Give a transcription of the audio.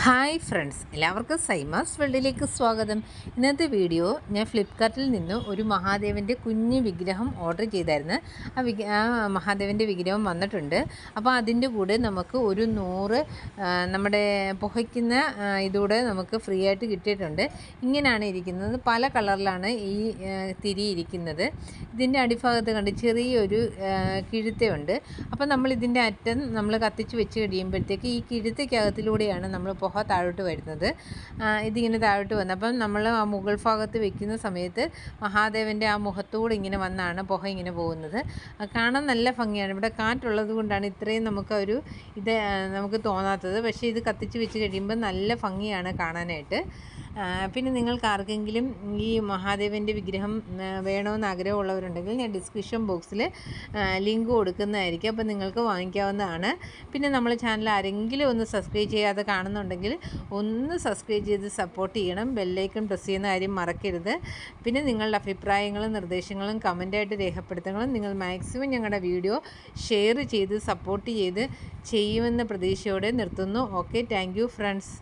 Hi friends, എല്ലാവർക്കും സൈമാസ് വേൾഡിലേക്ക് സ്വാഗതം. ഇന്നത്തെ വീഡിയോ ഞാൻ ഫ്ലിപ്കാർട്ടിൽ നിന്ന് ഒരു മഹാദേവൻ്റെ കുഞ്ഞ് വിഗ്രഹം ഓർഡർ ചെയ്തായിരുന്നു. ആ മഹാദേവൻ്റെ വിഗ്രഹം വന്നിട്ടുണ്ട്. അപ്പോൾ അതിൻ്റെ കൂടെ നമുക്ക് ഒരു 100 നമ്മുടെ പുകയ്ക്കുന്ന ഇതൂടെ നമുക്ക് ഫ്രീ ആയിട്ട് കിട്ടിയിട്ടുണ്ട്. ഇങ്ങനെയാണ് ഇരിക്കുന്നത്. പല കളറിലാണ് ഈ തിരി ഇരിക്കുന്നത്. ഇതിൻ്റെ അടിഭാഗത്ത് കണ്ട് ചെറിയൊരു കിഴുത്തയുണ്ട്. അപ്പോൾ നമ്മൾ ഇതിൻ്റെ അറ്റം നമ്മൾ കത്തിച്ച് വെച്ച് കഴിയുമ്പോഴത്തേക്ക് ഈ കിഴുത്തയ്ക്കകത്തിലൂടെയാണ് നമ്മൾ പുക താഴോട്ട് വരുന്നത്. ഇതിങ്ങനെ താഴോട്ട് വന്ന് അപ്പം നമ്മൾ ആ മുകൾ ഭാഗത്ത് വെക്കുന്ന സമയത്ത് മഹാദേവൻ്റെ ആ മുഖത്തൂടെ ഇങ്ങനെ വന്നാണ് പുക ഇങ്ങനെ പോകുന്നത്. കാണാൻ നല്ല ഭംഗിയാണ്. ഇവിടെ കാറ്റുള്ളത് കൊണ്ടാണ് ഇത്രയും നമുക്ക് തോന്നാത്തത്. പക്ഷേ ഇത് കത്തിച്ച് വെച്ച് കഴിയുമ്പോൾ നല്ല ഭംഗിയാണ് കാണാനായിട്ട്. പിന്നെ നിങ്ങൾക്ക് ആർക്കെങ്കിലും ഈ മഹാദേവൻ്റെ വിഗ്രഹം വേണമെന്ന് ആഗ്രഹമുള്ളവരുണ്ടെങ്കിൽ ഞാൻ ഡിസ്ക്രിപ്ഷൻ ബോക്സിൽ ലിങ്ക് കൊടുക്കുന്നതായിരിക്കും. അപ്പോൾ നിങ്ങൾക്ക് വാങ്ങിക്കാവുന്നതാണ്. പിന്നെ നമ്മളെ ചാനൽ ആരെങ്കിലും ഒന്ന് സബ്സ്ക്രൈബ് ചെയ്യാതെ കാണുന്നുണ്ടെങ്കിൽ ഒന്ന് സബ്സ്ക്രൈബ് ചെയ്ത് സപ്പോർട്ട് ചെയ്യണം. ബെല്ലൈക്കൺ പ്രസ് ചെയ്യുന്ന കാര്യം മറക്കരുത്. പിന്നെ നിങ്ങളുടെ അഭിപ്രായങ്ങളും നിർദ്ദേശങ്ങളും കമൻറ്റായിട്ട് രേഖപ്പെടുത്തണം. നിങ്ങൾ മാക്സിമം ഞങ്ങളുടെ വീഡിയോ ഷെയർ ചെയ്ത് സപ്പോർട്ട് ചെയ്യുമെന്ന പ്രതീക്ഷയോടെ നിർത്തുന്നു. Okay, thank you friends.